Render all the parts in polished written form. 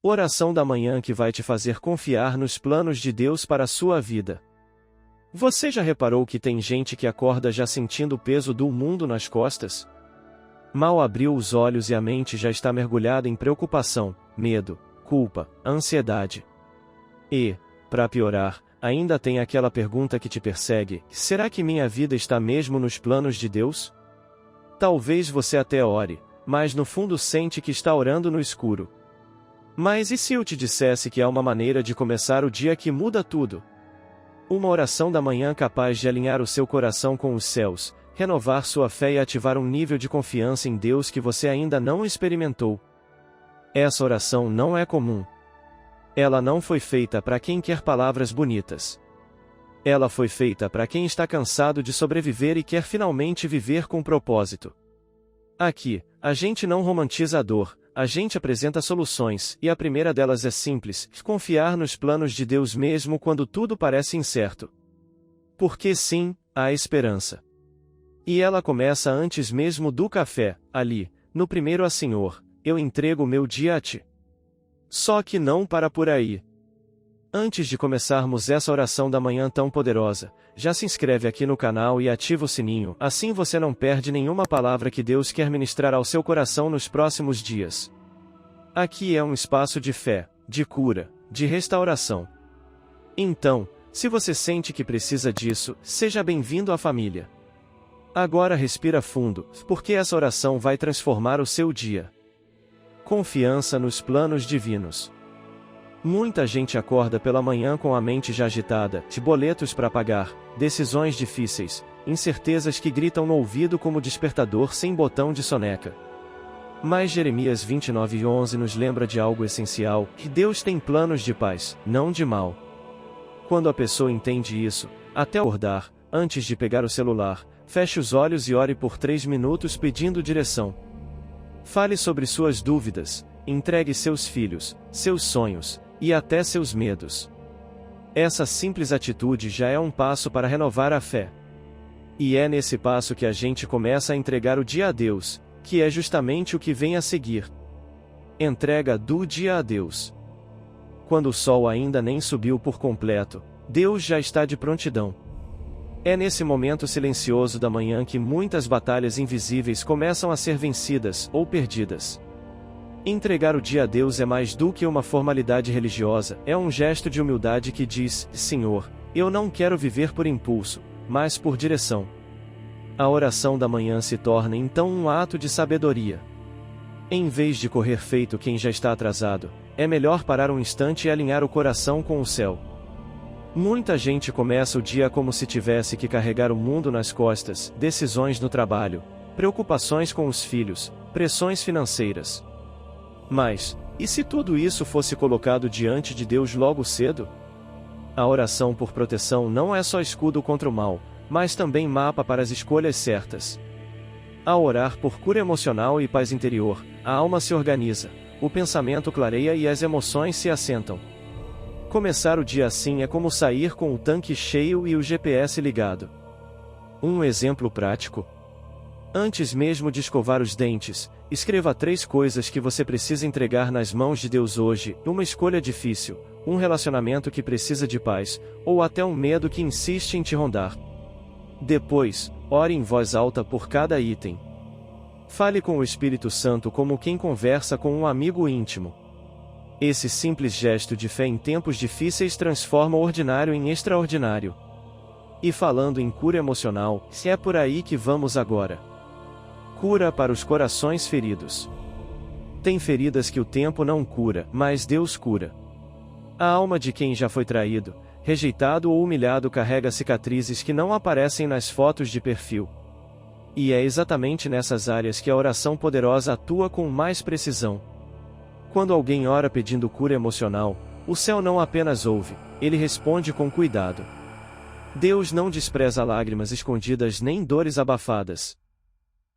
Oração da manhã que vai te fazer confiar nos planos de Deus para a sua vida. Você já reparou que tem gente que acorda já sentindo o peso do mundo nas costas? Mal abriu os olhos e a mente já está mergulhada em preocupação, medo, culpa, ansiedade. E, para piorar, ainda tem aquela pergunta que te persegue: será que minha vida está mesmo nos planos de Deus? Talvez você até ore, mas no fundo sente que está orando no escuro. Mas e se eu te dissesse que há uma maneira de começar o dia que muda tudo? Uma oração da manhã capaz de alinhar o seu coração com os céus, renovar sua fé e ativar um nível de confiança em Deus que você ainda não experimentou. Essa oração não é comum. Ela não foi feita para quem quer palavras bonitas. Ela foi feita para quem está cansado de sobreviver e quer finalmente viver com propósito. Aqui, a gente não romantiza a dor, a gente apresenta soluções, e a primeira delas é simples: confiar nos planos de Deus mesmo quando tudo parece incerto. Porque sim, há esperança. E ela começa antes mesmo do café, ali, no primeiro: Senhor, eu entrego o meu dia a Ti. Só que não para por aí. Antes de começarmos essa oração da manhã tão poderosa, já se inscreve aqui no canal e ativa o sininho, assim você não perde nenhuma palavra que Deus quer ministrar ao seu coração nos próximos dias. Aqui é um espaço de fé, de cura, de restauração. Então, se você sente que precisa disso, seja bem-vindo à família. Agora respira fundo, porque essa oração vai transformar o seu dia. Confiança nos planos divinos. Muita gente acorda pela manhã com a mente já agitada, de boletos para pagar, decisões difíceis, incertezas que gritam no ouvido como despertador sem botão de soneca. Mas Jeremias 29:11 nos lembra de algo essencial: que Deus tem planos de paz, não de mal. Quando a pessoa entende isso, até acordar, antes de pegar o celular, feche os olhos e ore por 3 minutos pedindo direção. Fale sobre suas dúvidas, entregue seus filhos, seus sonhos, e até seus medos. Essa simples atitude já é um passo para renovar a fé. E é nesse passo que a gente começa a entregar o dia a Deus, que é justamente o que vem a seguir. Entrega do dia a Deus. Quando o sol ainda nem subiu por completo, Deus já está de prontidão. É nesse momento silencioso da manhã que muitas batalhas invisíveis começam a ser vencidas ou perdidas. Entregar o dia a Deus é mais do que uma formalidade religiosa, é um gesto de humildade que diz: Senhor, eu não quero viver por impulso, mas por direção. A oração da manhã se torna então um ato de sabedoria. Em vez de correr feito quem já está atrasado, é melhor parar um instante e alinhar o coração com o céu. Muita gente começa o dia como se tivesse que carregar o mundo nas costas, decisões no trabalho, preocupações com os filhos, pressões financeiras. Mas, e se tudo isso fosse colocado diante de Deus logo cedo? A oração por proteção não é só escudo contra o mal, mas também mapa para as escolhas certas. Ao orar por cura emocional e paz interior, a alma se organiza, o pensamento clareia e as emoções se assentam. Começar o dia assim é como sair com o tanque cheio e o GPS ligado. Um exemplo prático? Antes mesmo de escovar os dentes, escreva 3 coisas que você precisa entregar nas mãos de Deus hoje: uma escolha difícil, um relacionamento que precisa de paz, ou até um medo que insiste em te rondar. Depois, ore em voz alta por cada item. Fale com o Espírito Santo como quem conversa com um amigo íntimo. Esse simples gesto de fé em tempos difíceis transforma o ordinário em extraordinário. E falando em cura emocional, é por aí que vamos agora. Cura para os corações feridos. Tem feridas que o tempo não cura, mas Deus cura. A alma de quem já foi traído, rejeitado ou humilhado carrega cicatrizes que não aparecem nas fotos de perfil. E é exatamente nessas áreas que a oração poderosa atua com mais precisão. Quando alguém ora pedindo cura emocional, o céu não apenas ouve, ele responde com cuidado. Deus não despreza lágrimas escondidas nem dores abafadas.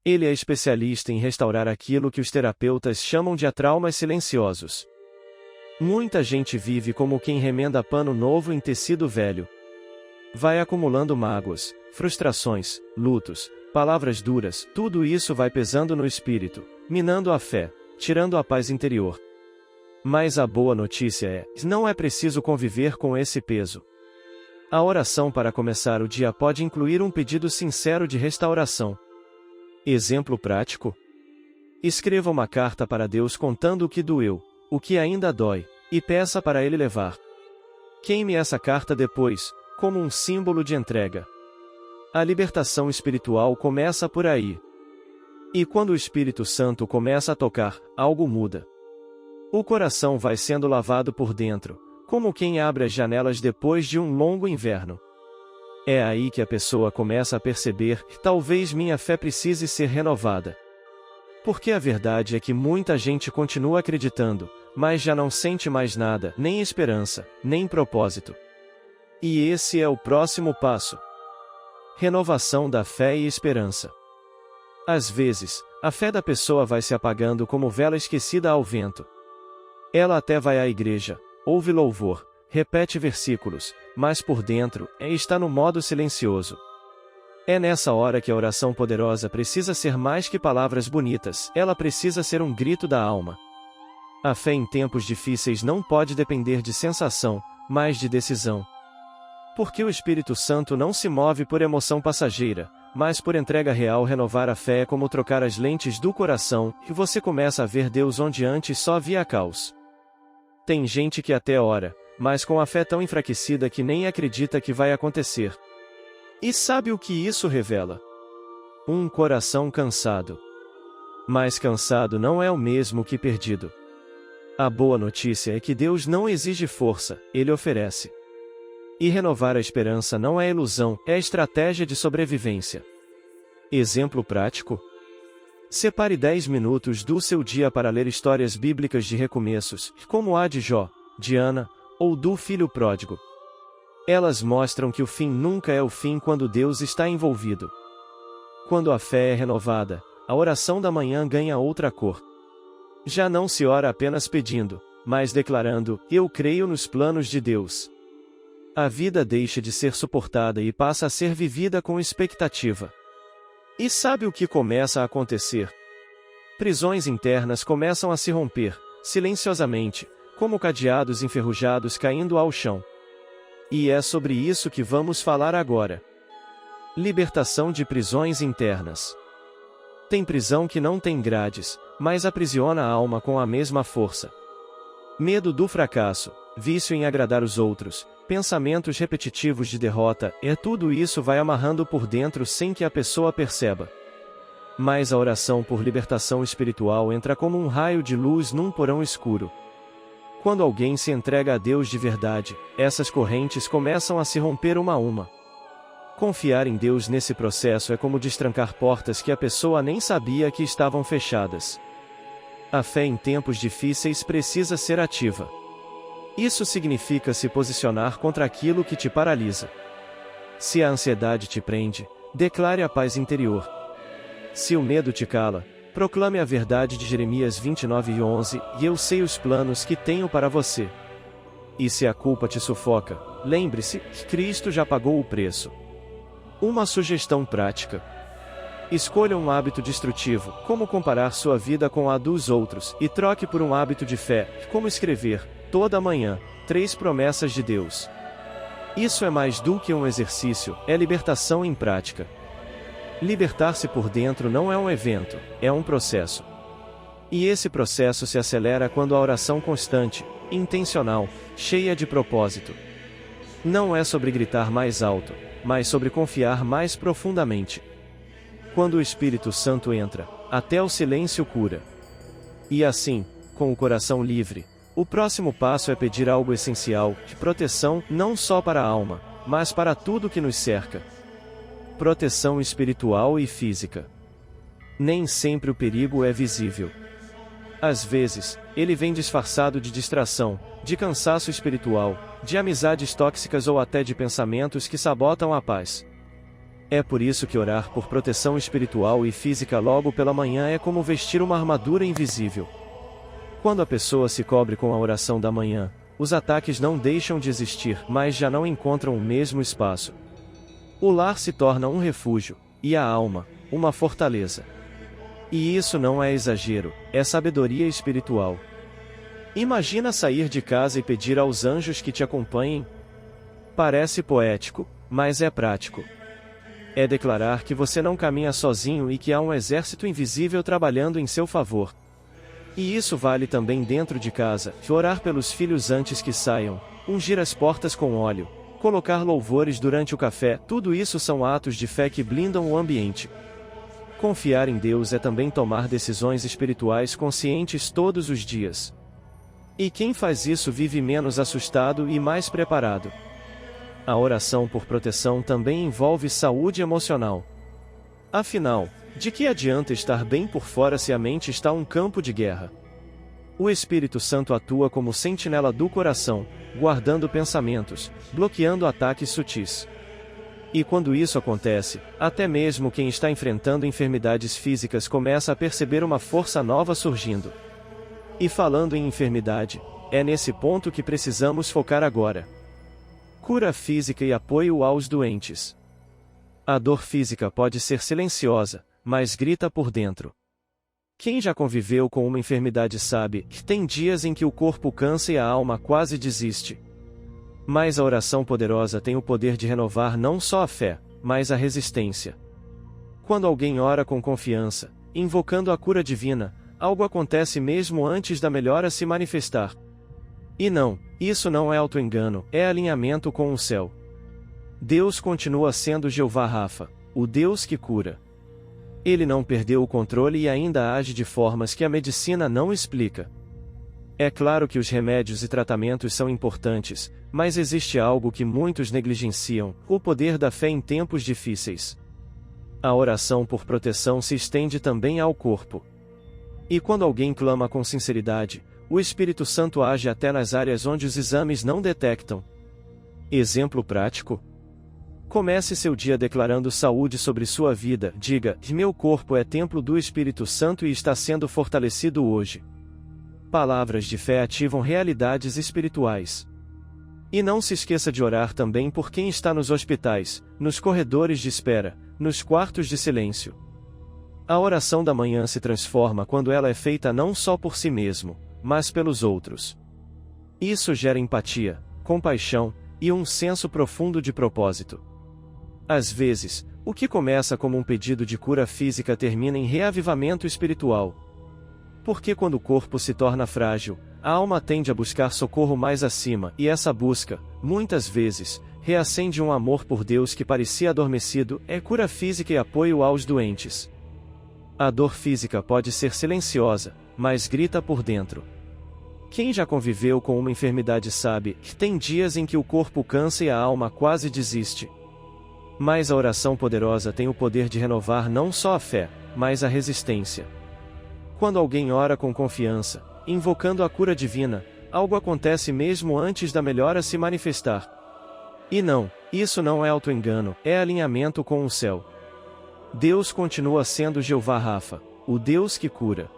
Ele é especialista em restaurar aquilo que os terapeutas chamam de traumas silenciosos. Muita gente vive como quem remenda pano novo em tecido velho. Vai acumulando mágoas, frustrações, lutos, palavras duras, tudo isso vai pesando no espírito, minando a fé, tirando a paz interior. Mas a boa notícia é, não é preciso conviver com esse peso. A oração para começar o dia pode incluir um pedido sincero de restauração. Exemplo prático? Escreva uma carta para Deus contando o que doeu, o que ainda dói, e peça para Ele levar. Queime essa carta depois, como um símbolo de entrega. A libertação espiritual começa por aí. E quando o Espírito Santo começa a tocar, algo muda. O coração vai sendo lavado por dentro, como quem abre as janelas depois de um longo inverno. É aí que a pessoa começa a perceber que talvez minha fé precise ser renovada. Porque a verdade é que muita gente continua acreditando, mas já não sente mais nada, nem esperança, nem propósito. E esse é o próximo passo. Renovação da fé e esperança. Às vezes, a fé da pessoa vai se apagando como vela esquecida ao vento. Ela até vai à igreja, ouve louvor, repete versículos, mas por dentro, está no modo silencioso. É nessa hora que a oração poderosa precisa ser mais que palavras bonitas, ela precisa ser um grito da alma. A fé em tempos difíceis não pode depender de sensação, mas de decisão. Porque o Espírito Santo não se move por emoção passageira, mas por entrega real. Renovar a fé é como trocar as lentes do coração, e você começa a ver Deus onde antes só via caos. Tem gente que até ora, mas com a fé tão enfraquecida que nem acredita que vai acontecer. E sabe o que isso revela? Um coração cansado. Mas cansado não é o mesmo que perdido. A boa notícia é que Deus não exige força, Ele oferece. E renovar a esperança não é ilusão, é estratégia de sobrevivência. Exemplo prático? Separe 10 minutos do seu dia para ler histórias bíblicas de recomeços, como a de Jó, de Ana, ou do filho pródigo. Elas mostram que o fim nunca é o fim quando Deus está envolvido. Quando a fé é renovada, a oração da manhã ganha outra cor. Já não se ora apenas pedindo, mas declarando: eu creio nos planos de Deus. A vida deixa de ser suportada e passa a ser vivida com expectativa. E sabe o que começa a acontecer? Prisões internas começam a se romper, silenciosamente, como cadeados enferrujados caindo ao chão. E é sobre isso que vamos falar agora. Libertação de prisões internas. Tem prisão que não tem grades, mas aprisiona a alma com a mesma força. Medo do fracasso, vício em agradar os outros, pensamentos repetitivos de derrota, tudo isso vai amarrando por dentro sem que a pessoa perceba. Mas a oração por libertação espiritual entra como um raio de luz num porão escuro. Quando alguém se entrega a Deus de verdade, essas correntes começam a se romper uma a uma. Confiar em Deus nesse processo é como destrancar portas que a pessoa nem sabia que estavam fechadas. A fé em tempos difíceis precisa ser ativa. Isso significa se posicionar contra aquilo que te paralisa. Se a ansiedade te prende, declare a paz interior. Se o medo te cala, proclame a verdade de Jeremias 29:11, e eu sei os planos que tenho para você. E se a culpa te sufoca, lembre-se que Cristo já pagou o preço. Uma sugestão prática. Escolha um hábito destrutivo, como comparar sua vida com a dos outros, e troque por um hábito de fé, como escrever, toda manhã, 3 promessas de Deus. Isso é mais do que um exercício, é libertação em prática. Libertar-se por dentro não é um evento, é um processo. E esse processo se acelera quando a oração constante, intencional, cheia de propósito. Não é sobre gritar mais alto, mas sobre confiar mais profundamente. Quando o Espírito Santo entra, até o silêncio cura. E assim, com o coração livre, o próximo passo é pedir algo essencial, de proteção, não só para a alma, mas para tudo que nos cerca. Proteção espiritual e física. Nem sempre o perigo é visível. Às vezes, ele vem disfarçado de distração, de cansaço espiritual, de amizades tóxicas ou até de pensamentos que sabotam a paz. É por isso que orar por proteção espiritual e física logo pela manhã é como vestir uma armadura invisível. Quando a pessoa se cobre com a oração da manhã, os ataques não deixam de existir, mas já não encontram o mesmo espaço. O lar se torna um refúgio, e a alma, uma fortaleza. E isso não é exagero, é sabedoria espiritual. Imagina sair de casa e pedir aos anjos que te acompanhem? Parece poético, mas é prático. É declarar que você não caminha sozinho e que há um exército invisível trabalhando em seu favor. E isso vale também dentro de casa: orar pelos filhos antes que saiam, ungir as portas com óleo, colocar louvores durante o café. Tudo isso são atos de fé que blindam o ambiente. Confiar em Deus é também tomar decisões espirituais conscientes todos os dias. E quem faz isso vive menos assustado e mais preparado. A oração por proteção também envolve saúde emocional. Afinal, de que adianta estar bem por fora se a mente está um campo de guerra? O Espírito Santo atua como sentinela do coração, guardando pensamentos, bloqueando ataques sutis. E quando isso acontece, até mesmo quem está enfrentando enfermidades físicas começa a perceber uma força nova surgindo. E falando em enfermidade, é nesse ponto que precisamos focar agora. Cura física e apoio aos doentes. A dor física pode ser silenciosa, mas grita por dentro. Quem já conviveu com uma enfermidade sabe que tem dias em que o corpo cansa e a alma quase desiste. Mas a oração poderosa tem o poder de renovar não só a fé, mas a resistência. Quando alguém ora com confiança, invocando a cura divina, algo acontece mesmo antes da melhora se manifestar. E não, isso não é auto-engano, é alinhamento com o céu. Deus continua sendo Jeová Rafa, o Deus que cura. Ele não perdeu o controle e ainda age de formas que a medicina não explica. É claro que os remédios e tratamentos são importantes, mas existe algo que muitos negligenciam: o poder da fé em tempos difíceis. A oração por proteção se estende também ao corpo. E quando alguém clama com sinceridade, o Espírito Santo age até nas áreas onde os exames não detectam. Exemplo prático? Comece seu dia declarando saúde sobre sua vida. Diga: meu corpo é templo do Espírito Santo e está sendo fortalecido hoje. Palavras de fé ativam realidades espirituais. E não se esqueça de orar também por quem está nos hospitais, nos corredores de espera, nos quartos de silêncio. A oração da manhã se transforma quando ela é feita não só por si mesmo, mas pelos outros. Isso gera empatia, compaixão e um senso profundo de propósito. Às vezes, o que começa como um pedido de cura física termina em reavivamento espiritual. Porque quando o corpo se torna frágil, a alma tende a buscar socorro mais acima, e essa busca, muitas vezes, reacende um amor por Deus que parecia adormecido. É cura física e apoio aos doentes. A dor física pode ser silenciosa, mas grita por dentro. Quem já conviveu com uma enfermidade sabe que tem dias em que o corpo cansa e a alma quase desiste. Mas a oração poderosa tem o poder de renovar não só a fé, mas a resistência. Quando alguém ora com confiança, invocando a cura divina, algo acontece mesmo antes da melhora se manifestar. E não, isso não é auto-engano, é alinhamento com o céu. Deus continua sendo Jeová Rafa, o Deus que cura.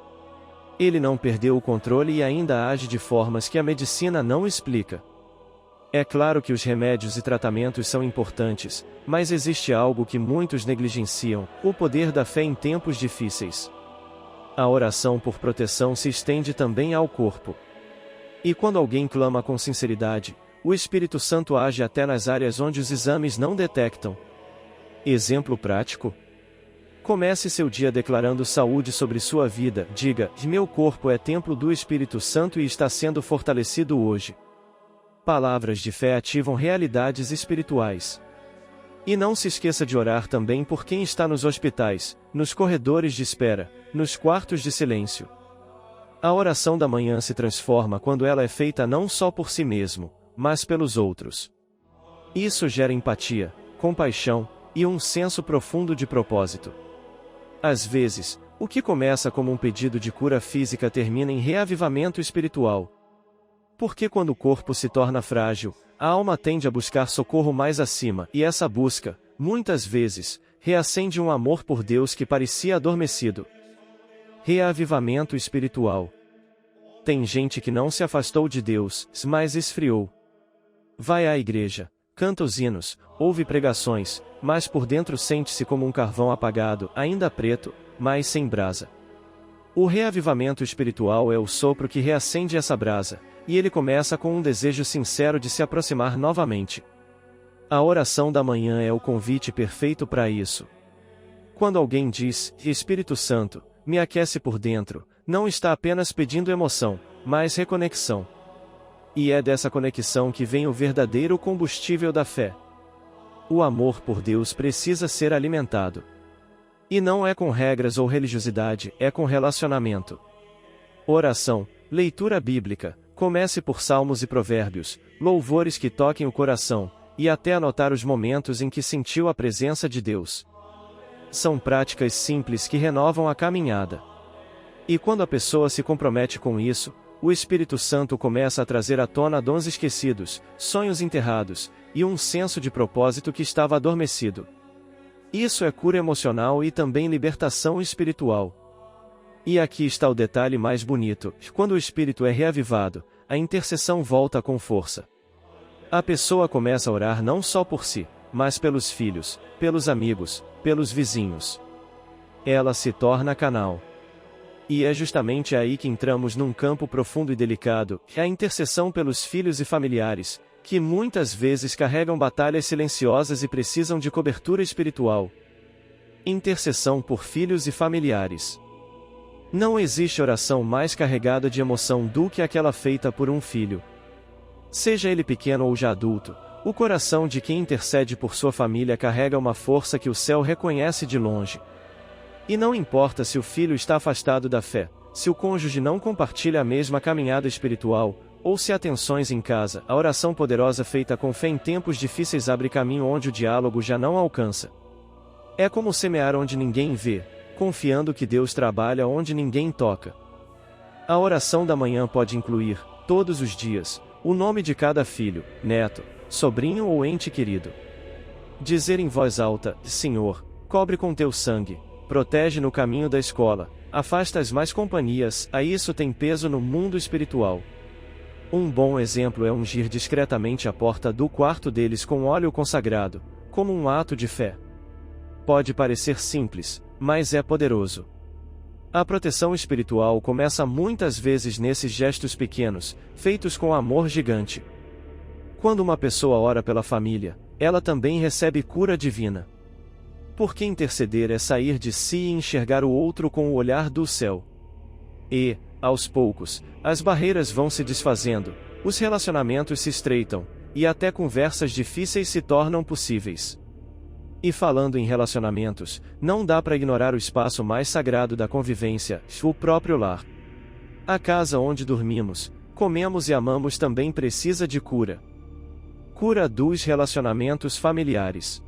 Ele não perdeu o controle e ainda age de formas que a medicina não explica. É claro que os remédios e tratamentos são importantes, mas existe algo que muitos negligenciam: o poder da fé em tempos difíceis. A oração por proteção se estende também ao corpo. E quando alguém clama com sinceridade, o Espírito Santo age até nas áreas onde os exames não detectam. Exemplo prático? Comece seu dia declarando saúde sobre sua vida. Diga: meu corpo é templo do Espírito Santo e está sendo fortalecido hoje. Palavras de fé ativam realidades espirituais. E não se esqueça de orar também por quem está nos hospitais, nos corredores de espera, nos quartos de silêncio. A oração da manhã se transforma quando ela é feita não só por si mesmo, mas pelos outros. Isso gera empatia, compaixão e um senso profundo de propósito. Às vezes, o que começa como um pedido de cura física termina em reavivamento espiritual. Porque quando o corpo se torna frágil, a alma tende a buscar socorro mais acima, e essa busca, muitas vezes, reacende um amor por Deus que parecia adormecido. Reavivamento espiritual. Tem gente que não se afastou de Deus, mas esfriou. Vai à igreja, canta os hinos, ouve pregações, mas por dentro sente-se como um carvão apagado, ainda preto, mas sem brasa. O reavivamento espiritual é o sopro que reacende essa brasa, e ele começa com um desejo sincero de se aproximar novamente. A oração da manhã é o convite perfeito para isso. Quando alguém diz, Espírito Santo, me aquece por dentro, não está apenas pedindo emoção, mas reconexão. E é dessa conexão que vem o verdadeiro combustível da fé. O amor por Deus precisa ser alimentado. E não é com regras ou religiosidade, é com relacionamento. Oração, leitura bíblica, comece por salmos e provérbios, louvores que toquem o coração, e até anotar os momentos em que sentiu a presença de Deus. São práticas simples que renovam a caminhada. E quando a pessoa se compromete com isso, o Espírito Santo começa a trazer à tona dons esquecidos, sonhos enterrados, e um senso de propósito que estava adormecido. Isso é cura emocional e também libertação espiritual. E aqui está o detalhe mais bonito: quando o espírito é reavivado, a intercessão volta com força. A pessoa começa a orar não só por si, mas pelos filhos, pelos amigos, pelos vizinhos. Ela se torna canal. E é justamente aí que entramos num campo profundo e delicado, a intercessão pelos filhos e familiares, que muitas vezes carregam batalhas silenciosas e precisam de cobertura espiritual. Intercessão por filhos e familiares. Não existe oração mais carregada de emoção do que aquela feita por um filho. Seja ele pequeno ou já adulto, o coração de quem intercede por sua família carrega uma força que o céu reconhece de longe. E não importa se o filho está afastado da fé, se o cônjuge não compartilha a mesma caminhada espiritual, ou se há tensões em casa, a oração poderosa feita com fé em tempos difíceis abre caminho onde o diálogo já não alcança. É como semear onde ninguém vê, confiando que Deus trabalha onde ninguém toca. A oração da manhã pode incluir, todos os dias, o nome de cada filho, neto, sobrinho ou ente querido. Dizer em voz alta, Senhor, cobre com teu sangue, protege no caminho da escola, afasta as más companhias, isso tem peso no mundo espiritual. Um bom exemplo é ungir discretamente a porta do quarto deles com óleo consagrado, como um ato de fé. Pode parecer simples, mas é poderoso. A proteção espiritual começa muitas vezes nesses gestos pequenos, feitos com amor gigante. Quando uma pessoa ora pela família, ela também recebe cura divina. Porque interceder é sair de si e enxergar o outro com o olhar do céu. E, aos poucos, as barreiras vão se desfazendo, os relacionamentos se estreitam, e até conversas difíceis se tornam possíveis. E falando em relacionamentos, não dá para ignorar o espaço mais sagrado da convivência, o próprio lar. A casa onde dormimos, comemos e amamos também precisa de cura. Cura dos relacionamentos familiares.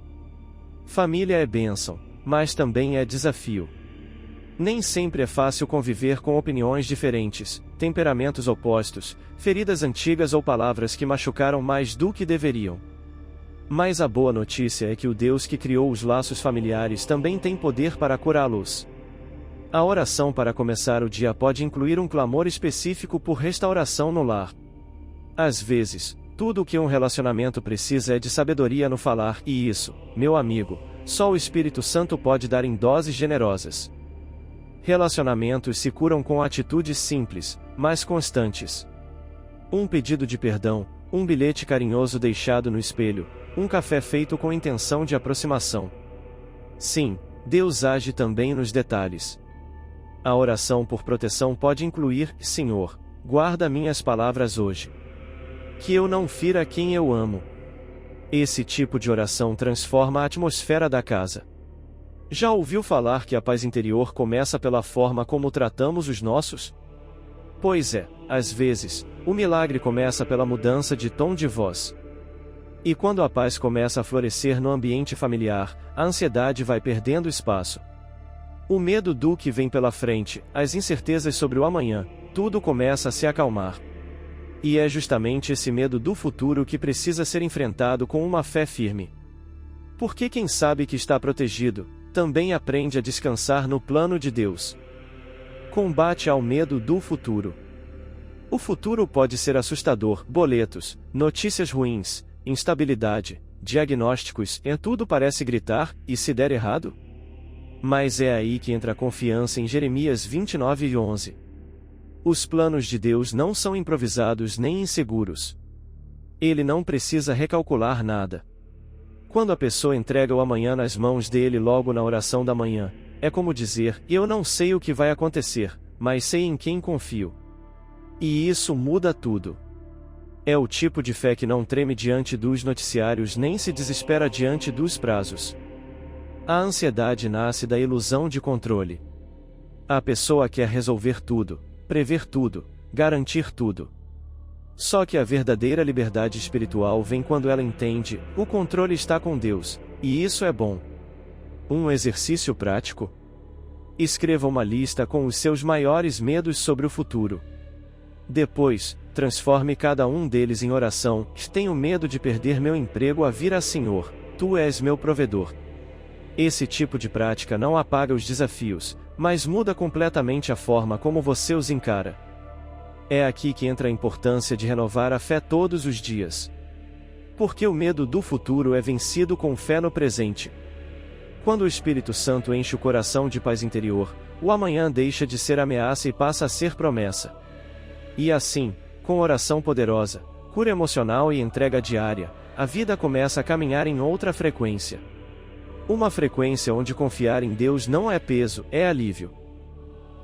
Família é bênção, mas também é desafio. Nem sempre é fácil conviver com opiniões diferentes, temperamentos opostos, feridas antigas ou palavras que machucaram mais do que deveriam. Mas a boa notícia é que o Deus que criou os laços familiares também tem poder para curá-los. A oração para começar o dia pode incluir um clamor específico por restauração no lar. Às vezes, tudo o que um relacionamento precisa é de sabedoria no falar, e isso, meu amigo, só o Espírito Santo pode dar em doses generosas. Relacionamentos se curam com atitudes simples, mas constantes. Um pedido de perdão, um bilhete carinhoso deixado no espelho, um café feito com intenção de aproximação. Sim, Deus age também nos detalhes. A oração por proteção pode incluir, Senhor, guarda minhas palavras hoje. Que eu não fira quem eu amo. Esse tipo de oração transforma a atmosfera da casa. Já ouviu falar que a paz interior começa pela forma como tratamos os nossos? Pois é, às vezes, o milagre começa pela mudança de tom de voz. E quando a paz começa a florescer no ambiente familiar, a ansiedade vai perdendo espaço. O medo do que vem pela frente, as incertezas sobre o amanhã, tudo começa a se acalmar. E é justamente esse medo do futuro que precisa ser enfrentado com uma fé firme. Porque quem sabe que está protegido, também aprende a descansar no plano de Deus. Combate ao medo do futuro. O futuro pode ser assustador, boletos, notícias ruins, instabilidade, diagnósticos, tudo parece gritar, e se der errado? Mas é aí que entra a confiança em Jeremias 29:11. Os planos de Deus não são improvisados nem inseguros. Ele não precisa recalcular nada. Quando a pessoa entrega o amanhã nas mãos dele logo na oração da manhã, é como dizer: eu não sei o que vai acontecer, mas sei em quem confio. E isso muda tudo. É o tipo de fé que não treme diante dos noticiários nem se desespera diante dos prazos. A ansiedade nasce da ilusão de controle. A pessoa quer resolver tudo, prever tudo, garantir tudo. Só que a verdadeira liberdade espiritual vem quando ela entende: o controle está com Deus, e isso é bom. Um exercício prático? Escreva uma lista com os seus maiores medos sobre o futuro. Depois, transforme cada um deles em oração: tenho medo de perder meu emprego a vir a Senhor, Tu és meu provedor. Esse tipo de prática não apaga os desafios, mas muda completamente a forma como você os encara. É aqui que entra a importância de renovar a fé todos os dias. Porque o medo do futuro é vencido com fé no presente. Quando o Espírito Santo enche o coração de paz interior, o amanhã deixa de ser ameaça e passa a ser promessa. E assim, com oração poderosa, cura emocional e entrega diária, a vida começa a caminhar em outra frequência. Uma frequência onde confiar em Deus não é peso, é alívio.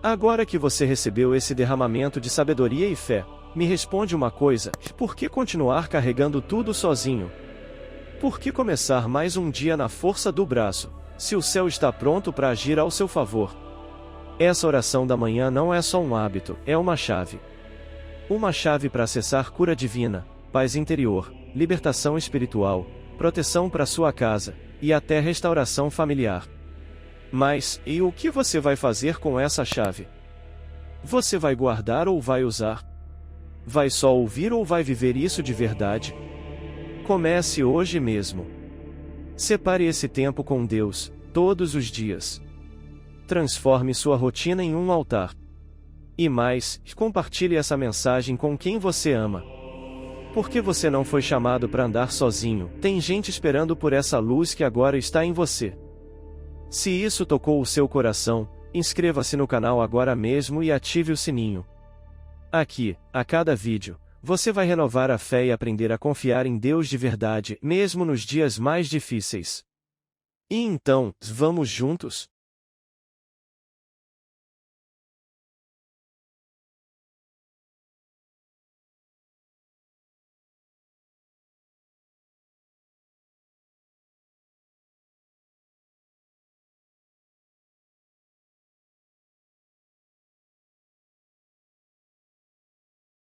Agora que você recebeu esse derramamento de sabedoria e fé, me responde uma coisa: por que continuar carregando tudo sozinho? Por que começar mais um dia na força do braço, se o céu está pronto para agir ao seu favor? Essa oração da manhã não é só um hábito, é uma chave. Uma chave para acessar cura divina, paz interior, libertação espiritual, proteção para sua casa, e até restauração familiar. Mas, e o que você vai fazer com essa chave? Você vai guardar ou vai usar? Vai só ouvir ou vai viver isso de verdade? Comece hoje mesmo. Separe esse tempo com Deus, todos os dias. Transforme sua rotina em um altar. E mais, compartilhe essa mensagem com quem você ama. Porque você não foi chamado para andar sozinho, tem gente esperando por essa luz que agora está em você. Se isso tocou o seu coração, inscreva-se no canal agora mesmo e ative o sininho. Aqui, a cada vídeo, você vai renovar a fé e aprender a confiar em Deus de verdade, mesmo nos dias mais difíceis. E então, vamos juntos?